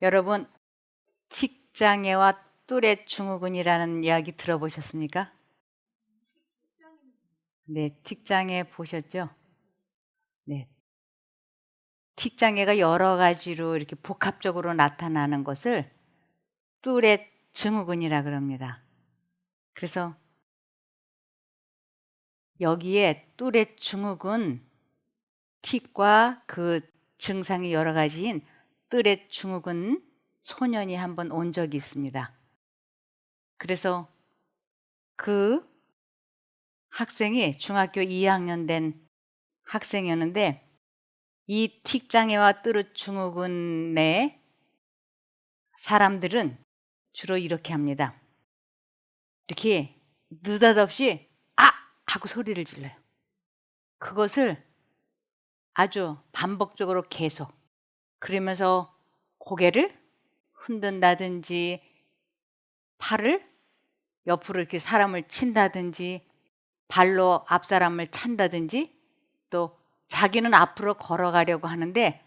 여러분, 틱장애와 뚜렛 증후군이라는 이야기 들어보셨습니까? 네, 틱장애 보셨죠? 네. 틱장애가 여러 가지로 이렇게 복합적으로 나타나는 것을 뚜렛 증후군이라 그럽니다. 그래서 여기에 뚜렛 증후군, 틱과 그 증상이 여러 가지인 뚜렛 증후군 소년이 한번 온 적이 있습니다. 그래서 그 학생이 중학교 2학년 된 학생이었는데, 이 틱장애와 뚜렛 증후군의 사람들은 주로 이렇게 합니다. 이렇게 느닷없이 아! 하고 소리를 질러요. 그것을 아주 반복적으로 계속, 그러면서 고개를 흔든다든지 팔을 옆으로 이렇게 사람을 친다든지 발로 앞 사람을 찬다든지, 또 자기는 앞으로 걸어가려고 하는데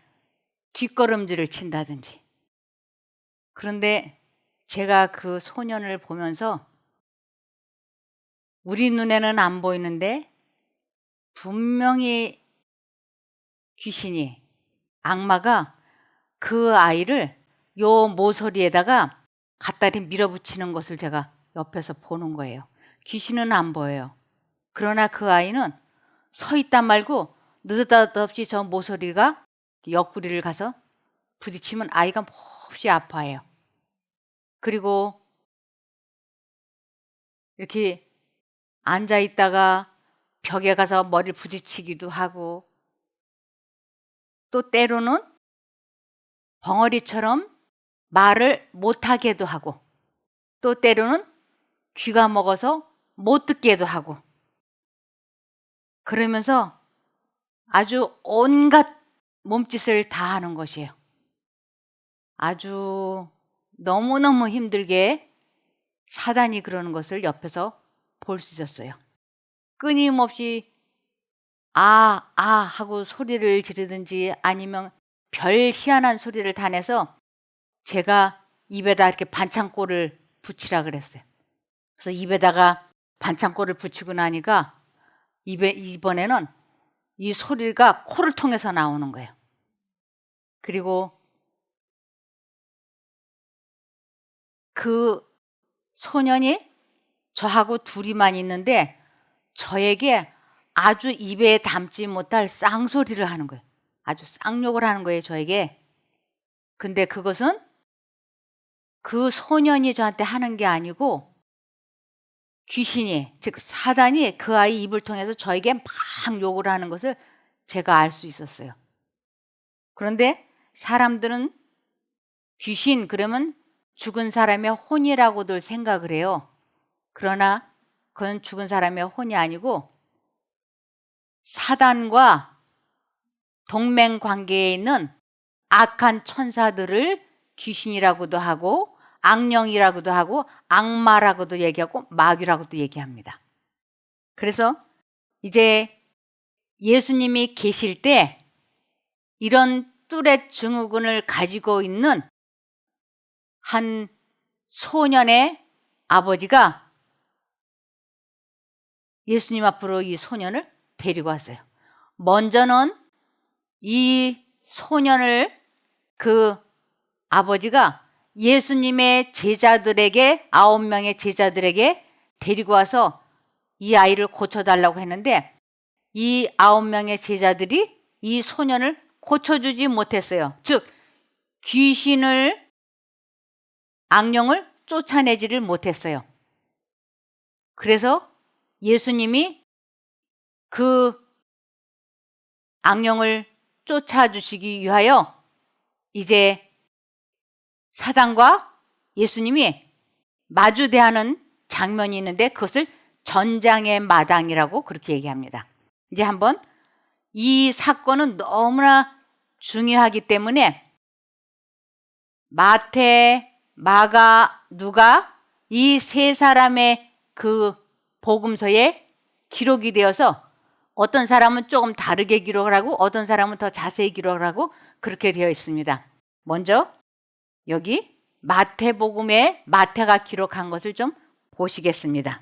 뒷걸음질을 친다든지. 그런데 제가 그 소년을 보면서 우리 눈에는 안 보이는데 분명히 귀신이, 악마가 그 아이를 요 모서리에다가 갖다리 밀어붙이는 것을 제가 옆에서 보는 거예요. 귀신은 안 보여요. 그러나 그 아이는 서 있다 말고 느닷없이 저 모서리가 옆구리를 가서 부딪히면 아이가 몹시 아파해요. 그리고 이렇게 앉아 있다가 벽에 가서 머리를 부딪히기도 하고, 또 때로는 벙어리처럼 말을 못하게도 하고, 또 때로는 귀가 먹어서 못 듣게도 하고, 그러면서 아주 온갖 몸짓을 다 하는 것이에요. 아주 너무너무 힘들게 사단이 그러는 것을 옆에서 볼 수 있었어요. 끊임없이 아 하고 소리를 지르든지 아니면 별 희한한 소리를 다 내서 제가 입에다 이렇게 반창고를 붙이라 그랬어요. 그래서 입에다가 반창고를 붙이고 나니까 이번에는 이 소리가 코를 통해서 나오는 거예요. 그리고 그 소년이 저하고 둘이만 있는데 저에게 아주 입에 담지 못할 쌍소리를 하는 거예요. 아주 쌍욕을 하는 거예요, 저에게. 근데 그것은 그 소년이 저한테 하는 게 아니고 귀신이, 즉 사단이 그 아이 입을 통해서 저에게 막 욕을 하는 것을 제가 알 수 있었어요. 그런데 사람들은 귀신 그러면 죽은 사람의 혼이라고들 생각을 해요. 그러나 그건 죽은 사람의 혼이 아니고 사단과 동맹 관계에 있는 악한 천사들을 귀신이라고도 하고 악령이라고도 하고 악마라고도 얘기하고 마귀라고도 얘기합니다. 그래서 이제 예수님이 계실 때 이런 뚜렛 증후군을 가지고 있는 한 소년의 아버지가 예수님 앞으로 이 소년을 데리고 왔어요. 먼저는 이 소년을 그 아버지가 예수님의 제자들에게, 9명의 제자들에게 데리고 와서 이 아이를 고쳐달라고 했는데 이 9명의 제자들이 이 소년을 고쳐주지 못했어요. 즉 귀신을, 악령을 쫓아내지를 못했어요. 그래서 예수님이 그 악령을 쫓아주시기 위하여 이제 사단과 예수님이 마주대하는 장면이 있는데 그것을 전장의 마당이라고 그렇게 얘기합니다. 이제 한번 이 사건은 너무나 중요하기 때문에 마태, 마가, 누가 이 세 사람의 그 복음서에 기록이 되어서 어떤 사람은 조금 다르게 기록을 하고 어떤 사람은 더 자세히 기록을 하고 그렇게 되어 있습니다. 먼저 여기 마태복음에 마태가 기록한 것을 좀 보시겠습니다.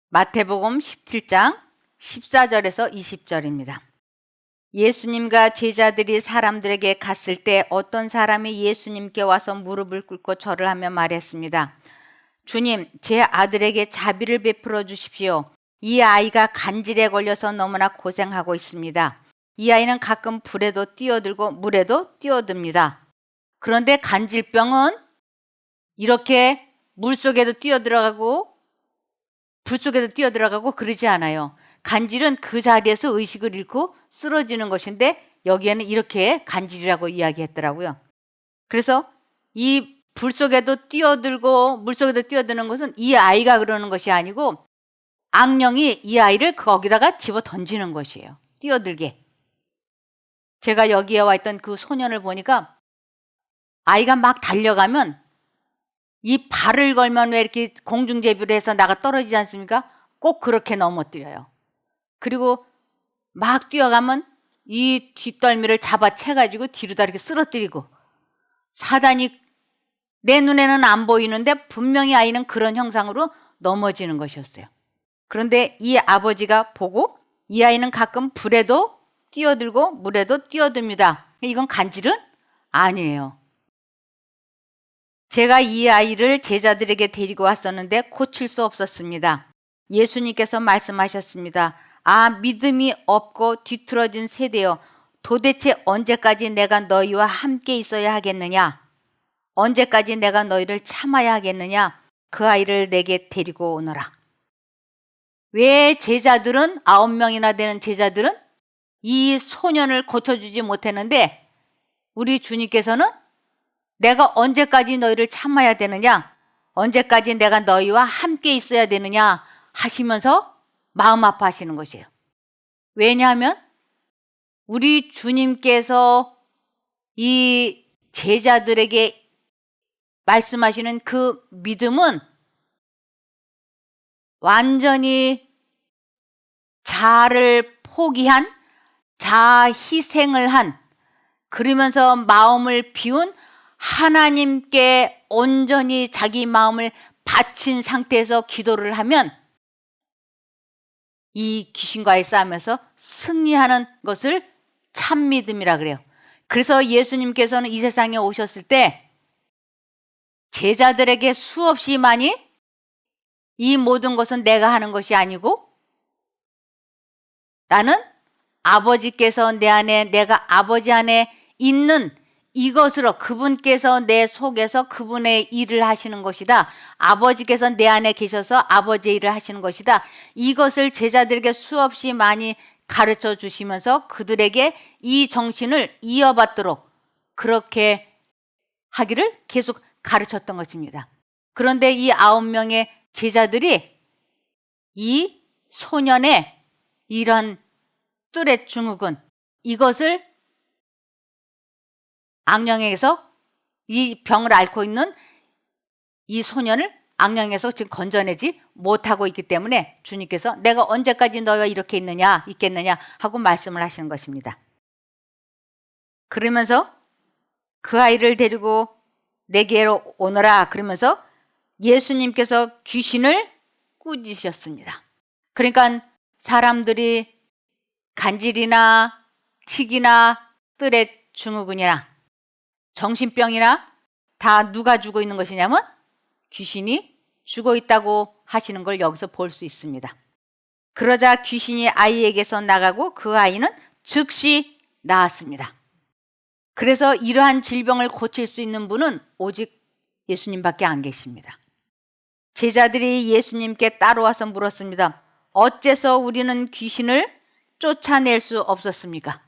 마태복음 17장 14절에서 20절입니다. 예수님과 제자들이 사람들에게 갔을 때 어떤 사람이 예수님께 와서 무릎을 꿇고 절을 하며 말했습니다. 주님, 제 아들에게 자비를 베풀어 주십시오. 이 아이가 간질에 걸려서 너무나 고생하고 있습니다. 이 아이는 가끔 불에도 뛰어들고 물에도 뛰어듭니다. 그런데 간질병은 이렇게 물속에도 뛰어들어가고 불속에도 뛰어들어가고 그러지 않아요. 간질은 그 자리에서 의식을 잃고 쓰러지는 것인데 여기에는 이렇게 간질이라고 이야기했더라고요. 그래서 이 불속에도 뛰어들고 물속에도 뛰어드는 것은 이 아이가 그러는 것이 아니고 악령이 이 아이를 거기다가 집어 던지는 것이에요. 뛰어들게. 제가 여기에 와 있던 그 소년을 보니까 아이가 막 달려가면 이 발을 걸면 왜 이렇게 공중제비를 해서 나가 떨어지지 않습니까? 꼭 그렇게 넘어뜨려요. 그리고 막 뛰어가면 이 뒷덜미를 잡아채가지고 뒤로다 이렇게 쓰러뜨리고, 사단이 내 눈에는 안 보이는데 분명히 아이는 그런 형상으로 넘어지는 것이었어요. 그런데 이 아버지가 보고 이 아이는 가끔 불에도 뛰어들고 물에도 뛰어듭니다. 이건 간질은 아니에요. 제가 이 아이를 제자들에게 데리고 왔었는데 고칠 수 없었습니다. 예수님께서 말씀하셨습니다. 아, 믿음이 없고 뒤틀어진 세대여, 도대체 언제까지 내가 너희와 함께 있어야 하겠느냐? 언제까지 내가 너희를 참아야 하겠느냐? 그 아이를 내게 데리고 오너라. 왜 제자들은 9명이나 되는 제자들은 이 소년을 고쳐주지 못했는데 우리 주님께서는 내가 언제까지 너희를 참아야 되느냐? 언제까지 내가 너희와 함께 있어야 되느냐? 하시면서 마음 아파하시는 것이에요. 왜냐하면 우리 주님께서 이 제자들에게 말씀하시는 그 믿음은 완전히 자아를 포기한, 자아 희생을 한, 그러면서 마음을 비운, 하나님께 온전히 자기 마음을 바친 상태에서 기도를 하면 이 귀신과의 싸움에서 승리하는 것을 참 믿음이라 그래요. 그래서 예수님께서는 이 세상에 오셨을 때 제자들에게 수없이 많이 이 모든 것은 내가 하는 것이 아니고 나는 아버지께서 내 안에, 내가 아버지 안에 있는 이것으로 그분께서 내 속에서 그분의 일을 하시는 것이다. 아버지께서 내 안에 계셔서 아버지의 일을 하시는 것이다. 이것을 제자들에게 수없이 많이 가르쳐 주시면서 그들에게 이 정신을 이어받도록 그렇게 하기를 계속 가르쳤던 것입니다. 그런데 이 9명의 제자들이 이 소년의 이런 뚜렛 증후군, 이것을 악령에게서 이 병을 앓고 있는 이 소년을 악령에서 지금 건져내지 못하고 있기 때문에 주님께서 내가 언제까지 너희와 이렇게 있겠느냐 하고 말씀을 하시는 것입니다. 그러면서 그 아이를 데리고 내게로 오너라 그러면서 예수님께서 귀신을 꾸짖으셨습니다. 그러니까 사람들이 간질이나 치기나 뜰의 증후군이나 정신병이나 다 누가 주고 있는 것이냐면 귀신이 주고 있다고 하시는 걸 여기서 볼 수 있습니다. 그러자 귀신이 아이에게서 나가고 그 아이는 즉시 나았습니다. 그래서 이러한 질병을 고칠 수 있는 분은 오직 예수님밖에 안 계십니다. 제자들이 예수님께 따라와서 물었습니다. 어째서 우리는 귀신을 쫓아낼 수 없었습니까?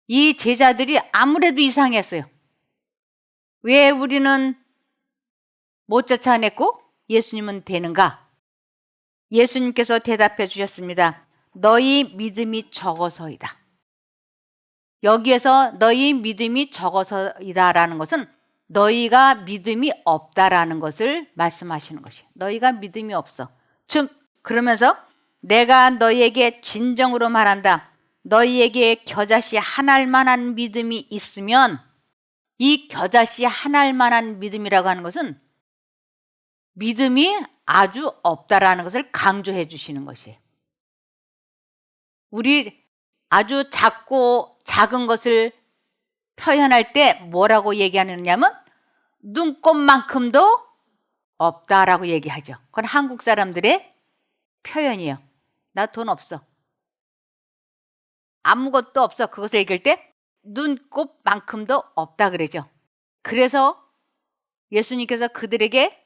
이 제자들이 아무래도 이상했어요. 왜 우리는 못 쫓아냈고 예수님은 되는가? 예수님께서 대답해 주셨습니다. 너희 믿음이 적어서이다. 여기에서 너희 믿음이 적어서이다라는 것은 너희가 믿음이 없다라는 것을 말씀하시는 것이에요. 너희가 믿음이 없어. 즉 그러면서 내가 너희에게 진정으로 말한다. 너희에게 겨자씨 한 알만한 믿음이 있으면 이 겨자씨 하나일 만한 믿음이라고 하는 것은 믿음이 아주 없다라는 것을 강조해 주시는 것이에요. 우리 아주 작고 작은 것을 표현할 때 뭐라고 얘기하느냐면 눈곱만큼도 없다라고 얘기하죠. 그건 한국 사람들의 표현이에요. 나 돈 없어. 아무것도 없어. 그것을 얘기할 때 눈곱만큼도 없다 그러죠. 그래서 예수님께서 그들에게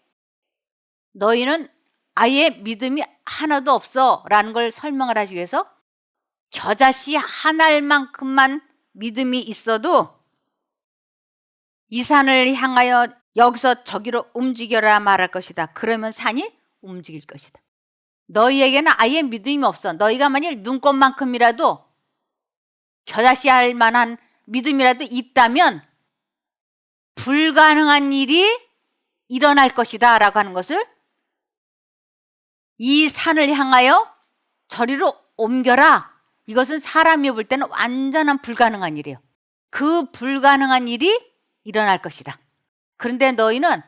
너희는 아예 믿음이 하나도 없어 라는 걸 설명을 하시기 위해서 겨자씨 하나만큼만 믿음이 있어도 이 산을 향하여 여기서 저기로 움직여라 말할 것이다. 그러면 산이 움직일 것이다. 너희에게는 아예 믿음이 없어. 너희가 만일 눈곱만큼이라도 겨자씨 할 만한 믿음이라도 있다면 불가능한 일이 일어날 것이다 라고 하는 것을 이 산을 향하여 저리로 옮겨라. 이것은 사람이 볼 때는 완전한 불가능한 일이에요. 그 불가능한 일이 일어날 것이다. 그런데 너희는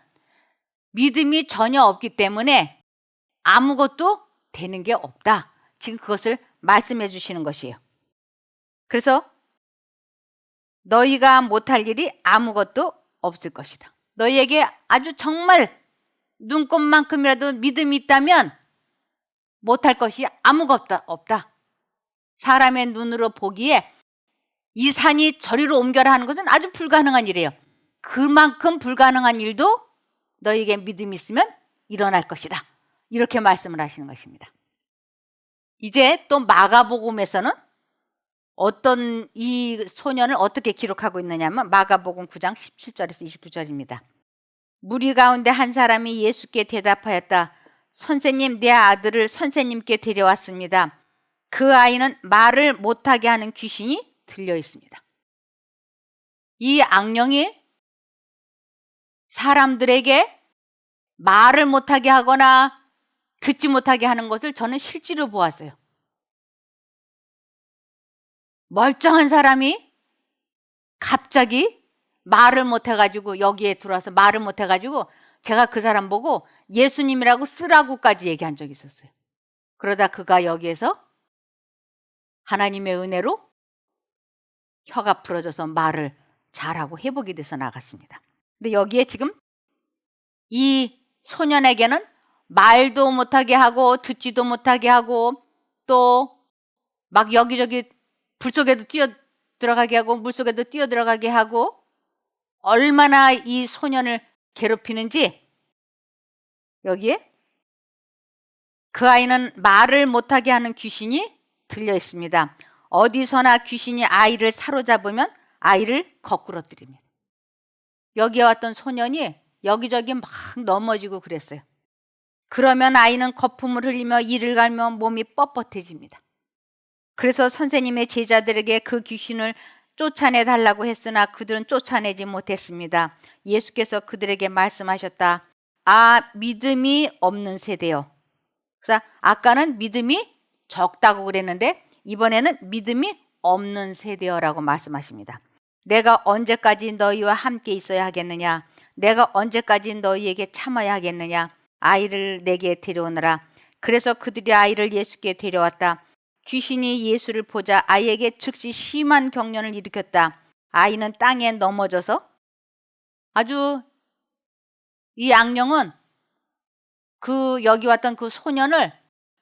믿음이 전혀 없기 때문에 아무것도 되는 게 없다. 지금 그것을 말씀해 주시는 것이에요. 그래서 너희가 못할 일이 아무것도 없을 것이다. 너희에게 아주 정말 눈곱만큼이라도 믿음이 있다면 못할 것이 아무것도 없다. 사람의 눈으로 보기에 이 산이 저리로 옮겨라 하는 것은 아주 불가능한 일이에요. 그만큼 불가능한 일도 너희에게 믿음이 있으면 일어날 것이다. 이렇게 말씀을 하시는 것입니다. 이제 또 마가복음에서는 어떤 이 소년을 어떻게 기록하고 있느냐면 마가복음 9장 17절에서 29절입니다. 무리 가운데 한 사람이 예수께 대답하였다. 선생님, 내 아들을 선생님께 데려왔습니다. 그 아이는 말을 못하게 하는 귀신이 들려 있습니다. 이 악령이 사람들에게 말을 못하게 하거나 듣지 못하게 하는 것을 저는 실제로 보았어요. 멀쩡한 사람이 갑자기 말을 못해가지고 여기에 들어와서 말을 못해가지고 제가 그 사람 보고 예수님이라고 쓰라고까지 얘기한 적이 있었어요. 그러다 그가 여기에서 하나님의 은혜로 혀가 부러져서 말을 잘하고 회복이 돼서 나갔습니다. 근데 여기에 지금 이 소년에게는 말도 못하게 하고 듣지도 못하게 하고 또 막 여기저기 불 속에도 뛰어 들어가게 하고 물 속에도 뛰어 들어가게 하고 얼마나 이 소년을 괴롭히는지 여기에 그 아이는 말을 못하게 하는 귀신이 들려 있습니다. 어디서나 귀신이 아이를 사로잡으면 아이를 거꾸러뜨립니다. 여기에 왔던 소년이 여기저기 막 넘어지고 그랬어요. 그러면 아이는 거품을 흘리며 이를 갈며 몸이 뻣뻣해집니다. 그래서 선생님의 제자들에게 그 귀신을 쫓아내달라고 했으나 그들은 쫓아내지 못했습니다. 예수께서 그들에게 말씀하셨다. 아, 믿음이 없는 세대요. 그래서 아까는 믿음이 적다고 그랬는데 이번에는 믿음이 없는 세대여라고 말씀하십니다. 내가 언제까지 너희와 함께 있어야 하겠느냐? 내가 언제까지 너희에게 참아야 하겠느냐? 아이를 내게 데려오너라. 그래서 그들이 아이를 예수께 데려왔다. 귀신이 예수를 보자 아이에게 즉시 심한 경련을 일으켰다. 아이는 땅에 넘어져서 아주 이 악령은 그 여기 왔던 그 소년을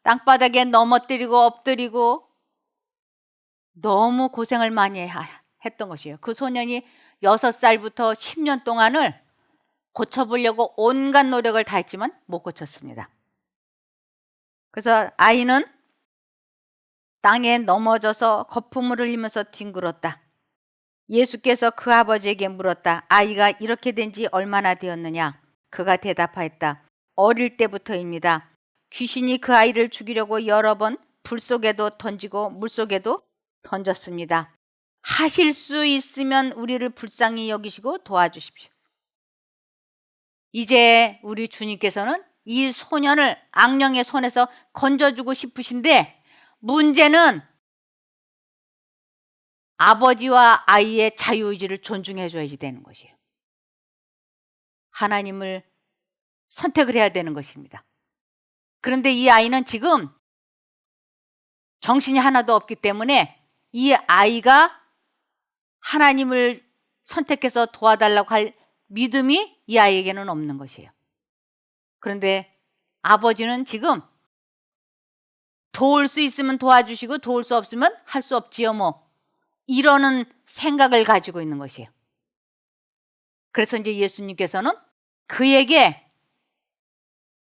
땅바닥에 넘어뜨리고 엎드리고 너무 고생을 많이 했던 것이에요. 그 소년이 6살부터 10년 동안을 고쳐보려고 온갖 노력을 다했지만 못 고쳤습니다. 그래서 아이는 땅에 넘어져서 거품을 흘리면서 뒹굴었다. 예수께서 그 아버지에게 물었다. 아이가 이렇게 된 지 얼마나 되었느냐? 그가 대답하였다. 어릴 때부터입니다. 귀신이 그 아이를 죽이려고 여러 번 불 속에도 던지고 물 속에도 던졌습니다. 하실 수 있으면 우리를 불쌍히 여기시고 도와주십시오. 이제 우리 주님께서는 이 소년을 악령의 손에서 건져주고 싶으신데 문제는 아버지와 아이의 자유의지를 존중해 줘야지 되는 것이에요. 하나님을 선택을 해야 되는 것입니다. 그런데 이 아이는 지금 정신이 하나도 없기 때문에 이 아이가 하나님을 선택해서 도와달라고 할 믿음이 이 아이에게는 없는 것이에요. 그런데 아버지는 지금 도울 수 있으면 도와주시고 도울 수 없으면 할 수 없지요 뭐, 이러는 생각을 가지고 있는 것이에요. 그래서 이제 예수님께서는 그에게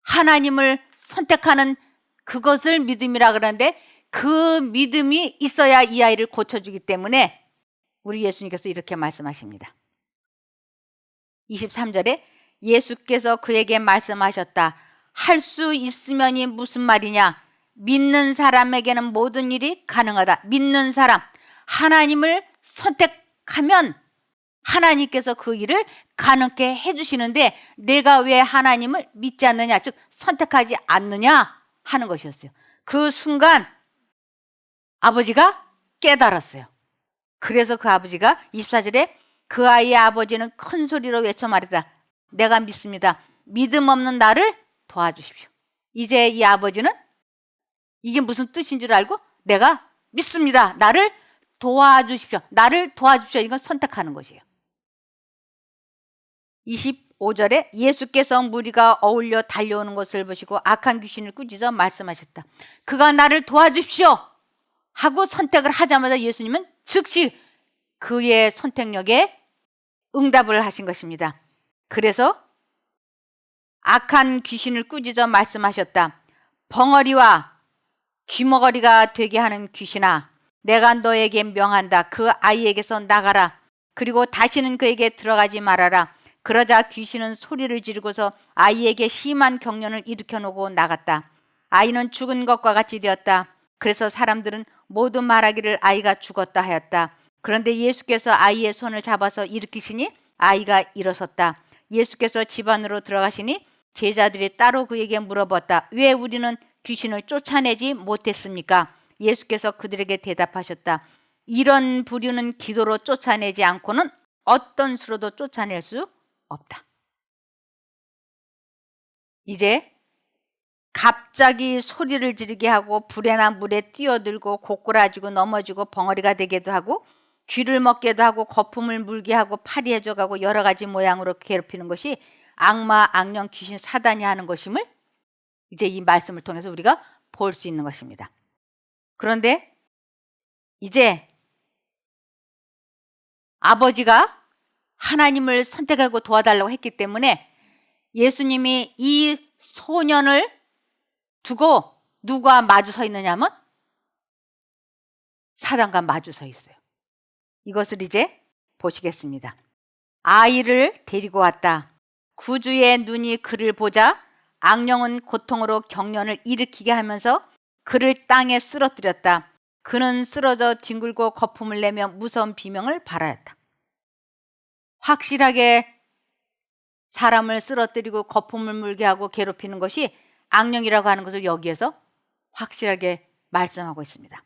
하나님을 선택하는 그것을 믿음이라 그러는데, 그 믿음이 있어야 이 아이를 고쳐주기 때문에 우리 예수님께서 이렇게 말씀하십니다. 23절에 예수께서 그에게 말씀하셨다. 할 수 있으면이 무슨 말이냐? 믿는 사람에게는 모든 일이 가능하다. 믿는 사람, 하나님을 선택하면 하나님께서 그 일을 가능케 해주시는데, 내가 왜 하나님을 믿지 않느냐, 즉 선택하지 않느냐 하는 것이었어요. 그 순간 아버지가 깨달았어요. 그래서 그 아버지가 24절에 그 아이의 아버지는 큰 소리로 외쳐 말했다. 내가 믿습니다. 믿음 없는 나를 도와주십시오. 이제 이 아버지는 이게 무슨 뜻인 줄 알고, 내가 믿습니다. 나를 도와주십시오. 나를 도와주십시오. 이건 선택하는 것이에요. 25절에 예수께서 무리가 어울려 달려오는 것을 보시고 악한 귀신을 꾸짖어 말씀하셨다. 그가 나를 도와주십시오 하고 선택을 하자마자 예수님은 즉시 그의 선택력에 응답을 하신 것입니다. 그래서 악한 귀신을 꾸짖어 말씀하셨다. 벙어리와 귀머거리가 되게 하는 귀신아, 내가 너에게 명한다. 그 아이에게서 나가라. 그리고 다시는 그에게 들어가지 말아라. 그러자 귀신은 소리를 지르고서 아이에게 심한 경련을 일으켜 놓고 나갔다. 아이는 죽은 것과 같이 되었다. 그래서 사람들은 모두 말하기를 아이가 죽었다 하였다. 그런데 예수께서 아이의 손을 잡아서 일으키시니 아이가 일어섰다. 예수께서 집 안으로 들어가시니 제자들이 따로 그에게 물어봤다. 왜 우리는 귀신을 쫓아내지 못했습니까? 예수께서 그들에게 대답하셨다. 이런 부류는 기도로 쫓아내지 않고는 어떤 수로도 쫓아낼 수 없다. 이제 갑자기 소리를 지르게 하고 불에나 물에 뛰어들고 고꾸라지고 넘어지고 벙어리가 되기도 하고 쥐를 먹게도 하고 거품을 물게 하고 파리해져 가고 여러 가지 모양으로 괴롭히는 것이 악마, 악령, 귀신, 사단이 하는 것임을 이제 이 말씀을 통해서 우리가 볼 수 있는 것입니다. 그런데 이제 아버지가 하나님을 선택하고 도와달라고 했기 때문에 예수님이 이 소년을 두고 누가 마주 서 있느냐 하면 사단과 마주 서 있어요. 이것을 이제 보시겠습니다. 아이를 데리고 왔다. 구주의 눈이 그를 보자 악령은 고통으로 경련을 일으키게 하면서 그를 땅에 쓰러뜨렸다. 그는 쓰러져 뒹굴고 거품을 내며 무서운 비명을 발하였다. 확실하게 사람을 쓰러뜨리고 거품을 물게 하고 괴롭히는 것이 악령이라고 하는 것을 여기에서 확실하게 말씀하고 있습니다.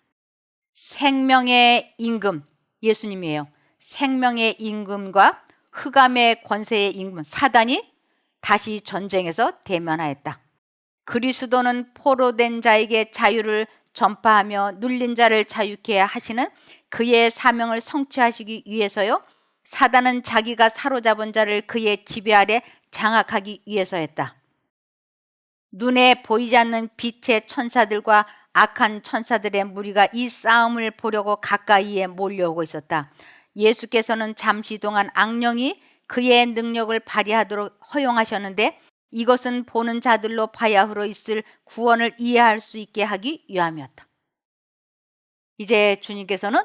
생명의 임금, 예수님이에요. 생명의 임금과 흑암의 권세의 임금 사단이 다시 전쟁에서 대면하였다. 그리스도는 포로된 자에게 자유를 전파하며 눌린 자를 자유케 하시는 그의 사명을 성취하시기 위해서요. 사단은 자기가 사로잡은 자를 그의 지배 아래 장악하기 위해서였다. 눈에 보이지 않는 빛의 천사들과 악한 천사들의 무리가 이 싸움을 보려고 가까이에 몰려오고 있었다. 예수께서는 잠시 동안 악령이 그의 능력을 발휘하도록 허용하셨는데 이것은 보는 자들로 바야흐로 있을 구원을 이해할 수 있게 하기 위함이었다. 이제 주님께서는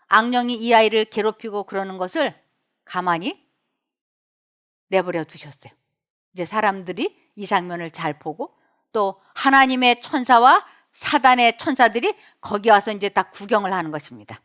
악령이 이 아이를 괴롭히고 그러는 것을 가만히 내버려 두셨어요. 이제 사람들이 이 장면을 잘 보고 또 하나님의 천사와 사단의 천사들이 거기 와서 이제 딱 구경을 하는 것입니다.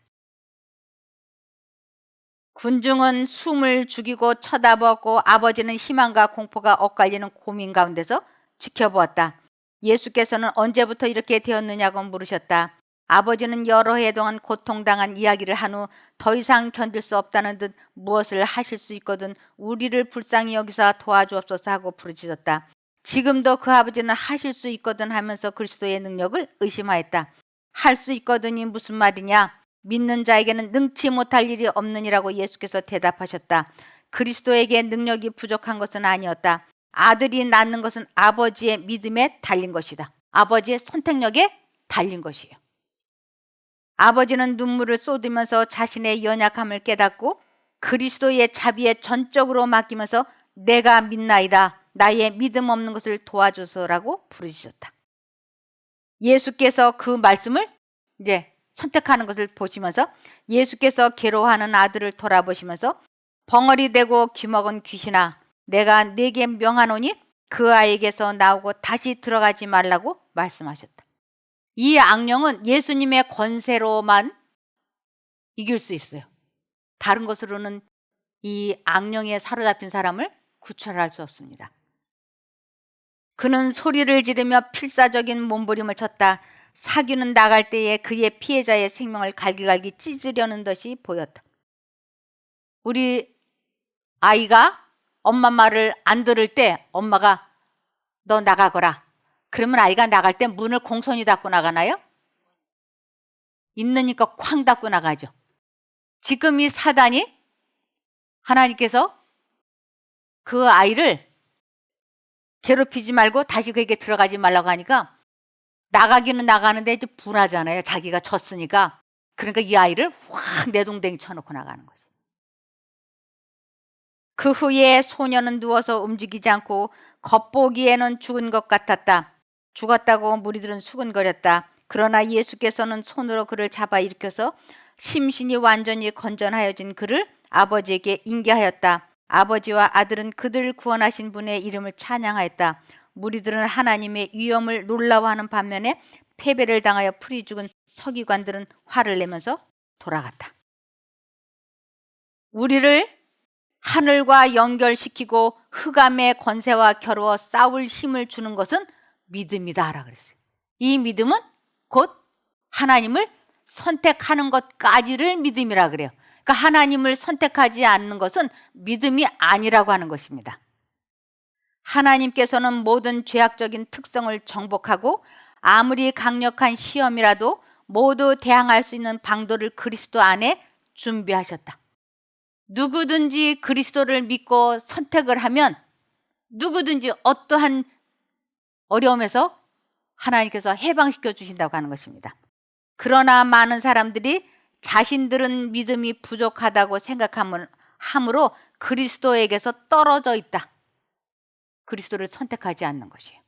군중은 숨을 죽이고 쳐다보았고 아버지는 희망과 공포가 엇갈리는 고민 가운데서 지켜보았다. 예수께서는 언제부터 이렇게 되었느냐고 물으셨다. 아버지는 여러 해 동안 고통당한 이야기를 한 후 더 이상 견딜 수 없다는 듯 무엇을 하실 수 있거든 우리를 불쌍히 여기사 도와주옵소서 하고 부르짖었다. 지금도 그 아버지는 하실 수 있거든 하면서 그리스도의 능력을 의심하였다. 할 수 있거든이 무슨 말이냐? 믿는 자에게는 능치 못할 일이 없느니라고 예수께서 대답하셨다. 그리스도에게 능력이 부족한 것은 아니었다. 아들이 낳는 것은 아버지의 믿음에 달린 것이다. 아버지의 선택력에 달린 것이에요. 아버지는 눈물을 쏟으면서 자신의 연약함을 깨닫고 그리스도의 자비에 전적으로 맡기면서 내가 믿나이다. 나의 믿음 없는 것을 도와줘서라고 부르짖었다. 예수께서 그 말씀을 이제 선택하는 것을 보시면서 예수께서 괴로워하는 아들을 돌아보시면서 벙어리 대고 귀먹은 귀신아 내가 네게 명하노니 그 아이에게서 나오고 다시 들어가지 말라고 말씀하셨다. 이 악령은 예수님의 권세로만 이길 수 있어요. 다른 것으로는 이 악령에 사로잡힌 사람을 구출할 수 없습니다. 그는 소리를 지르며 필사적인 몸부림을 쳤다. 사귀는 나갈 때에 그의 피해자의 생명을 갈기갈기 찢으려는 듯이 보였다. 우리 아이가 엄마 말을 안 들을 때 엄마가 너 나가거라. 그러면 아이가 나갈 때 문을 공손히 닫고 나가나요? 있느니까 쾅 닫고 나가죠. 지금 이 사단이 하나님께서 그 아이를 괴롭히지 말고 다시 그에게 들어가지 말라고 하니까 나가기는 나가는데 이제 분하잖아요. 자기가 졌으니까. 그러니까 이 아이를 확 내동댕이 쳐놓고 나가는 거지. 그 후에 소녀는 누워서 움직이지 않고 겉보기에는 죽은 것 같았다. 죽었다고 무리들은 수근거렸다. 그러나 예수께서는 손으로 그를 잡아 일으켜서 심신이 완전히 건전하여진 그를 아버지에게 인계하였다. 아버지와 아들은 그들을 구원하신 분의 이름을 찬양하였다. 무리들은 하나님의 위엄을 놀라워하는 반면에 패배를 당하여 풀이 죽은 서기관들은 화를 내면서 돌아갔다. 우리를 하늘과 연결시키고 흑암의 권세와 겨루어 싸울 힘을 주는 것은 믿음이다 그랬어요. 이 믿음은 곧 하나님을 선택하는 것까지를 믿음이라 그래요. 그러니까 하나님을 선택하지 않는 것은 믿음이 아니라고 하는 것입니다. 하나님께서는 모든 죄악적인 특성을 정복하고 아무리 강력한 시험이라도 모두 대항할 수 있는 방도를 그리스도 안에 준비하셨다. 누구든지 그리스도를 믿고 선택을 하면 누구든지 어떠한 어려움에서 하나님께서 해방시켜 주신다고 하는 것입니다. 그러나 많은 사람들이 자신들은 믿음이 부족하다고 생각함으로 그리스도에게서 떨어져 있다. 그리스도를 선택하지 않는 것이에요.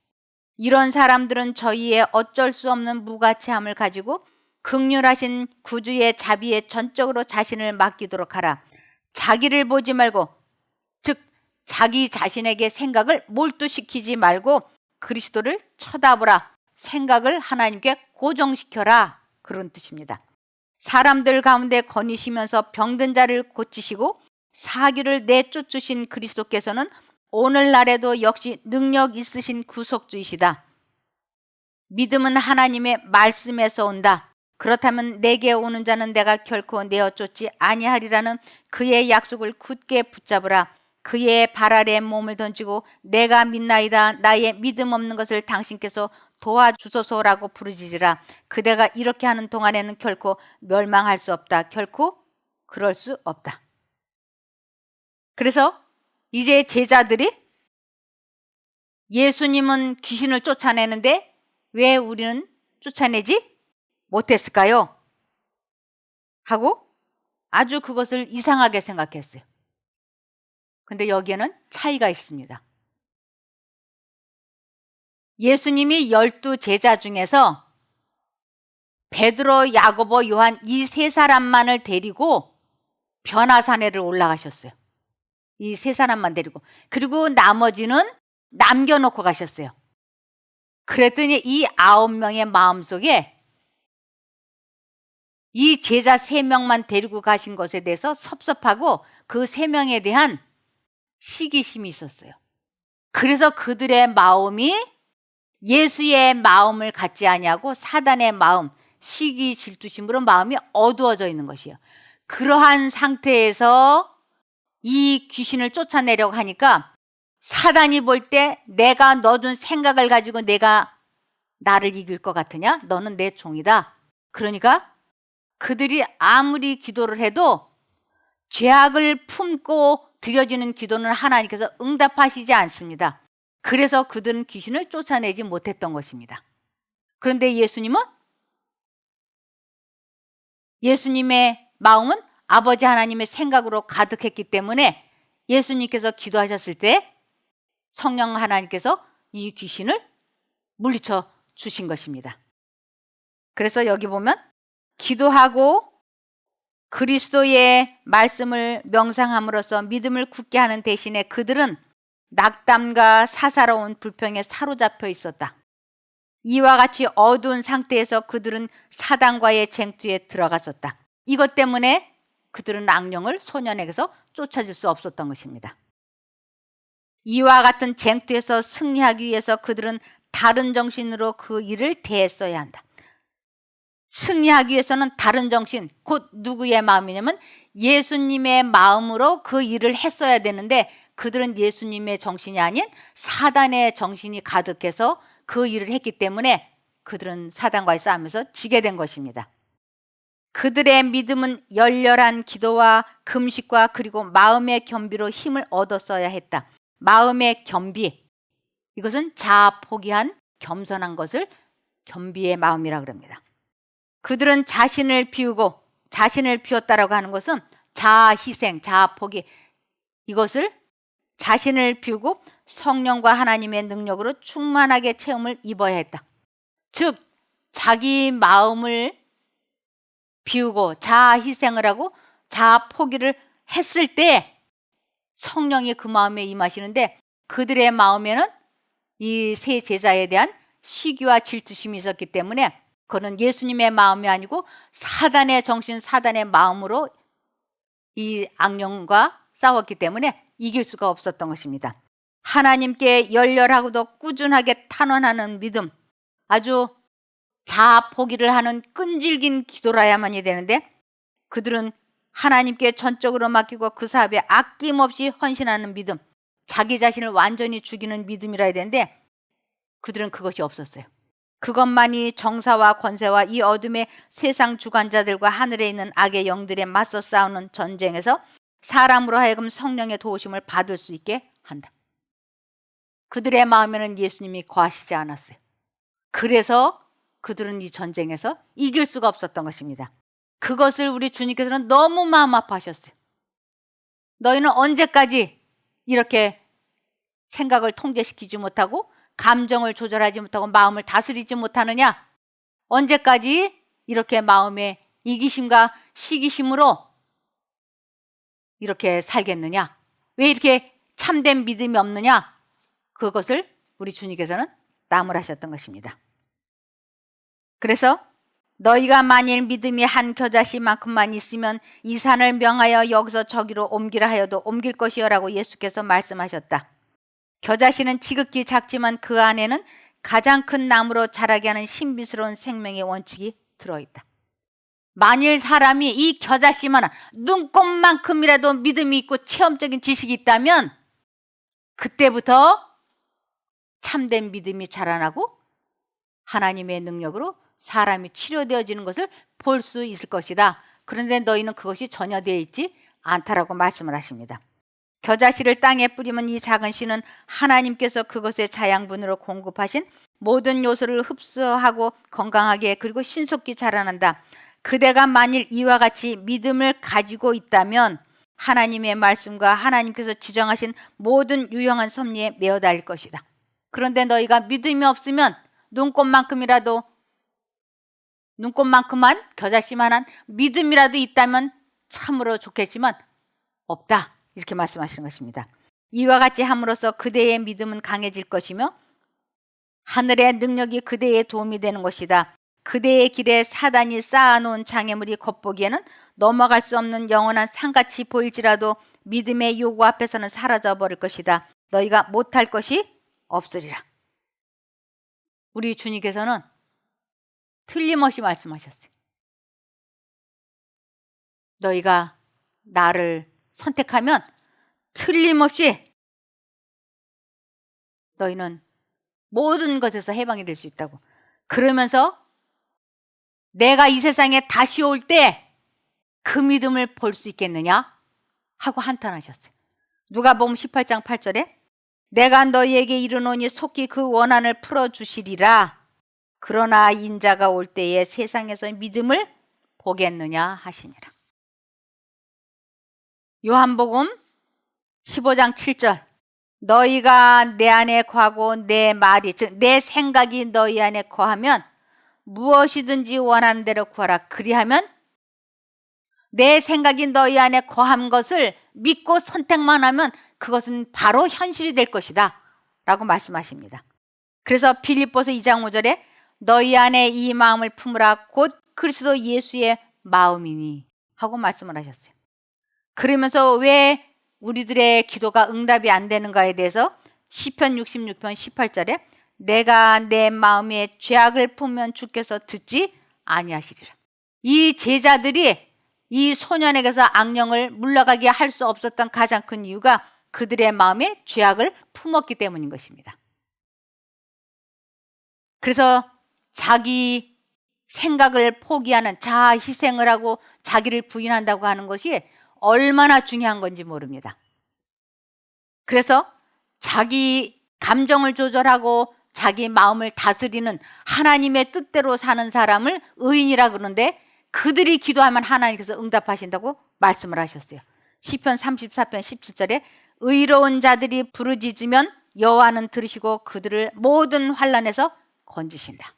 이런 사람들은 저희의 어쩔 수 없는 무가치함을 가지고 긍휼하신 구주의 자비에 전적으로 자신을 맡기도록 하라. 자기를 보지 말고, 즉 자기 자신에게 생각을 몰두시키지 말고 그리스도를 쳐다보라. 생각을 하나님께 고정시켜라. 그런 뜻입니다. 사람들 가운데 거니시면서 병든 자를 고치시고 사기를 내쫓으신 그리스도께서는 오늘날에도 역시 능력 있으신 구속주이시다. 믿음은 하나님의 말씀에서 온다. 그렇다면 내게 오는 자는 내가 결코 내어 쫓지 아니하리라는 그의 약속을 굳게 붙잡으라. 그의 발 아래에 몸을 던지고 내가 믿나이다. 나의 믿음 없는 것을 당신께서 도와주소서라고 부르짖으라. 그대가 이렇게 하는 동안에는 결코 멸망할 수 없다. 결코 그럴 수 없다. 그래서 이제 제자들이 예수님은 귀신을 쫓아내는데 왜 우리는 쫓아내지 못했을까요? 하고 아주 그것을 이상하게 생각했어요. 근데 여기에는 차이가 있습니다. 예수님이 12 제자 중에서 베드로, 야고보, 요한 이 세 사람만을 데리고 변화산에를 올라가셨어요. 이 세 사람만 데리고. 그리고 나머지는 남겨놓고 가셨어요. 그랬더니 이 9명의 마음속에 이 제자 3명만 데리고 가신 것에 대해서 섭섭하고 그 3명에 대한 시기심이 있었어요. 그래서 그들의 마음이 예수의 마음을 갖지 아니하고 사단의 마음, 시기 질투심으로 마음이 어두워져 있는 것이에요. 그러한 상태에서 이 귀신을 쫓아내려고 하니까 사단이 볼 때 내가 넣어둔 생각을 가지고 내가 나를 이길 것 같으냐? 너는 내 종이다. 그러니까 그들이 아무리 기도를 해도 죄악을 품고 드려지는 기도는 하나님께서 응답하시지 않습니다. 그래서 그들은 귀신을 쫓아내지 못했던 것입니다. 그런데 예수님의 마음은 아버지 하나님의 생각으로 가득했기 때문에 예수님께서 기도하셨을 때 성령 하나님께서 이 귀신을 물리쳐 주신 것입니다. 그래서 여기 보면 기도하고 그리스도의 말씀을 명상함으로써 믿음을 굳게 하는 대신에 그들은 낙담과 사사로운 불평에 사로잡혀 있었다. 이와 같이 어두운 상태에서 그들은 사단과의 쟁투에 들어갔었다. 이것 때문에 그들은 악령을 소년에게서 쫓아줄 수 없었던 것입니다. 이와 같은 쟁투에서 승리하기 위해서 그들은 다른 정신으로 그 일을 대했어야 한다. 승리하기 위해서는 다른 정신, 곧 누구의 마음이냐면 예수님의 마음으로 그 일을 했어야 되는데 그들은 예수님의 정신이 아닌 사단의 정신이 가득해서 그 일을 했기 때문에 그들은 사단과의 싸움에서 지게 된 것입니다. 그들의 믿음은 열렬한 기도와 금식과 그리고 마음의 겸비로 힘을 얻었어야 했다. 마음의 겸비, 이것은 자아 포기한 겸손한 것을 겸비의 마음이라고 합니다. 그들은 자신을 비웠다라고 하는 것은 자아 희생, 자아 포기, 이것을 자신을 비우고 성령과 하나님의 능력으로 충만하게 체험을 입어야 했다. 즉 자기 마음을 비우고 자아 희생을 하고 자아 포기를 했을 때 성령이 그 마음에 임하시는데 그들의 마음에는 이 세 제자에 대한 시기와 질투심이 있었기 때문에 그는 예수님의 마음이 아니고 사단의 정신, 사단의 마음으로 이 악령과 싸웠기 때문에 이길 수가 없었던 것입니다. 하나님께 열렬하고도 꾸준하게 탄원하는 믿음, 아주 자아 포기를 하는 끈질긴 기도라야만이 되는데 그들은 하나님께 전적으로 맡기고 그 사업에 아낌없이 헌신하는 믿음, 자기 자신을 완전히 죽이는 믿음이라 해야 되는데 그들은 그것이 없었어요. 그것만이 정사와 권세와 이 어둠의 세상 주관자들과 하늘에 있는 악의 영들에 맞서 싸우는 전쟁에서 사람으로 하여금 성령의 도우심을 받을 수 있게 한다. 그들의 마음에는 예수님이 거하시지 않았어요. 그래서 그들은 이 전쟁에서 이길 수가 없었던 것입니다. 그것을 우리 주님께서는 너무 마음 아파하셨어요. 너희는 언제까지 이렇게 생각을 통제시키지 못하고 감정을 조절하지 못하고 마음을 다스리지 못하느냐? 언제까지 이렇게 마음의 이기심과 시기심으로 이렇게 살겠느냐? 왜 이렇게 참된 믿음이 없느냐? 그것을 우리 주님께서는 나무라셨던 것입니다. 그래서 너희가 만일 믿음이 한 겨자씨만큼만 있으면 이 산을 명하여 여기서 저기로 옮기라 하여도 옮길 것이여라고 예수께서 말씀하셨다. 겨자씨는 지극히 작지만 그 안에는 가장 큰 나무로 자라게 하는 신비스러운 생명의 원칙이 들어있다. 만일 사람이 이 겨자씨만 눈곱만큼이라도 믿음이 있고 체험적인 지식이 있다면 그때부터 참된 믿음이 자라나고 하나님의 능력으로 사람이 치료되어지는 것을 볼 수 있을 것이다. 그런데 너희는 그것이 전혀 되어 있지 않다라고 말씀을 하십니다. 겨자씨를 땅에 뿌리면 이 작은 씨는 하나님께서 그것의 자양분으로 공급하신 모든 요소를 흡수하고 건강하게 그리고 신속히 자라난다. 그대가 만일 이와 같이 믿음을 가지고 있다면 하나님의 말씀과 하나님께서 지정하신 모든 유용한 섭리에 매어 달릴 것이다. 그런데 너희가 믿음이 없으면 눈곱만큼만 겨자씨만한 믿음이라도 있다면 참으로 좋겠지만 없다. 이렇게 말씀하시는 것입니다. 이와 같이 함으로써 그대의 믿음은 강해질 것이며 하늘의 능력이 그대의 도움이 되는 것이다. 그대의 길에 사단이 쌓아놓은 장애물이 겉보기에는 넘어갈 수 없는 영원한 산같이 보일지라도 믿음의 요구 앞에서는 사라져버릴 것이다. 너희가 못할 것이 없으리라. 우리 주님께서는 틀림없이 말씀하셨어요. 너희가 나를 선택하면 틀림없이 너희는 모든 것에서 해방이 될 수 있다고. 그러면서 내가 이 세상에 다시 올 때 그 믿음을 볼 수 있겠느냐 하고 한탄하셨어요. 누가복음 18장 8절에 내가 너희에게 이르노니 속히 그 원한을 풀어주시리라. 그러나 인자가 올 때에 세상에서 믿음을 보겠느냐 하시니라. 요한복음 15장 7절 너희가 내 안에 거하고 내 말이 즉 내 생각이 너희 안에 거하면 무엇이든지 원하는 대로 구하라. 그리하면 내 생각이 너희 안에 거한 것을 믿고 선택만 하면 그것은 바로 현실이 될 것이다 라고 말씀하십니다. 그래서 빌립보서 2장 5절에 너희 안에 이 마음을 품으라 곧 그리스도 예수의 마음이니 하고 말씀을 하셨어요. 그러면서 왜 우리들의 기도가 응답이 안 되는가에 대해서 시편 66편 18절에 내가 내 마음에 죄악을 품으면 주께서 듣지 아니하시리라. 이 제자들이 이 소년에게서 악령을 물러가게 할 수 없었던 가장 큰 이유가 그들의 마음에 죄악을 품었기 때문인 것입니다. 그래서 자기 생각을 포기하는 자아 희생을 하고 자기를 부인한다고 하는 것이 얼마나 중요한 건지 모릅니다. 그래서 자기 감정을 조절하고 자기 마음을 다스리는 하나님의 뜻대로 사는 사람을 의인이라 그러는데 그들이 기도하면 하나님께서 응답하신다고 말씀을 하셨어요. 시편 34편 17절에 의로운 자들이 부르짖으면 여호와는 들으시고 그들을 모든 환난에서 건지신다.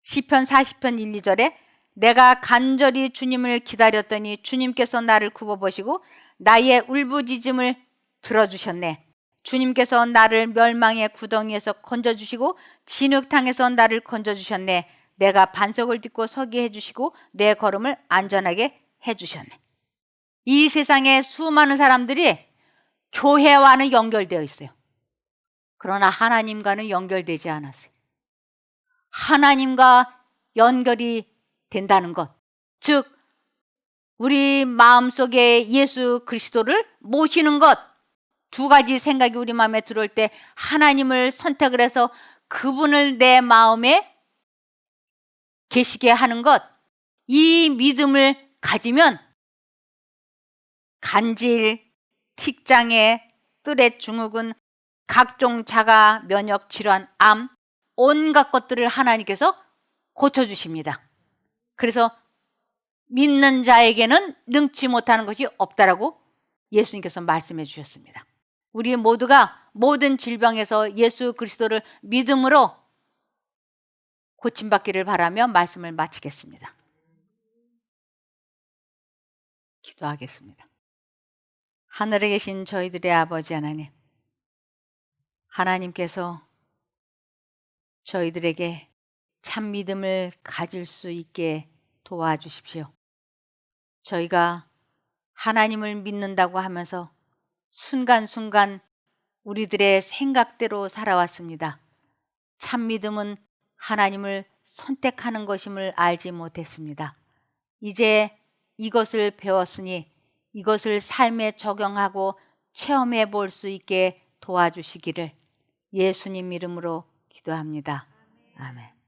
시편 40편 1, 2절에 내가 간절히 주님을 기다렸더니 주님께서 나를 굽어보시고 나의 울부짖음을 들어주셨네. 주님께서 나를 멸망의 구덩이에서 건져주시고 진흙탕에서 나를 건져주셨네. 내가 반석을 딛고 서게 해주시고 내 걸음을 안전하게 해주셨네. 이 세상에 수많은 사람들이 교회와는 연결되어 있어요. 그러나 하나님과는 연결되지 않았어요. 하나님과 연결이 된다는 것, 즉 우리 마음속에 예수 그리스도를 모시는 것, 두 가지 생각이 우리 마음에 들어올 때 하나님을 선택을 해서 그분을 내 마음에 계시게 하는 것, 이 믿음을 가지면 간질, 틱장애, 뜰의 증후군, 각종 자가 면역 질환, 암, 온갖 것들을 하나님께서 고쳐주십니다. 그래서 믿는 자에게는 능치 못하는 것이 없다라고 예수님께서 말씀해 주셨습니다. 우리 모두가 모든 질병에서 예수 그리스도를 믿음으로 고침받기를 바라며 말씀을 마치겠습니다. 기도하겠습니다. 하늘에 계신 저희들의 아버지 하나님, 하나님께서 저희들에게 참 믿음을 가질 수 있게 도와주십시오. 저희가 하나님을 믿는다고 하면서 순간순간 우리들의 생각대로 살아왔습니다. 참 믿음은 하나님을 선택하는 것임을 알지 못했습니다. 이제 이것을 배웠으니 이것을 삶에 적용하고 체험해 볼 수 있게 도와주시기를 예수님 이름으로 기도합니다. 아멘.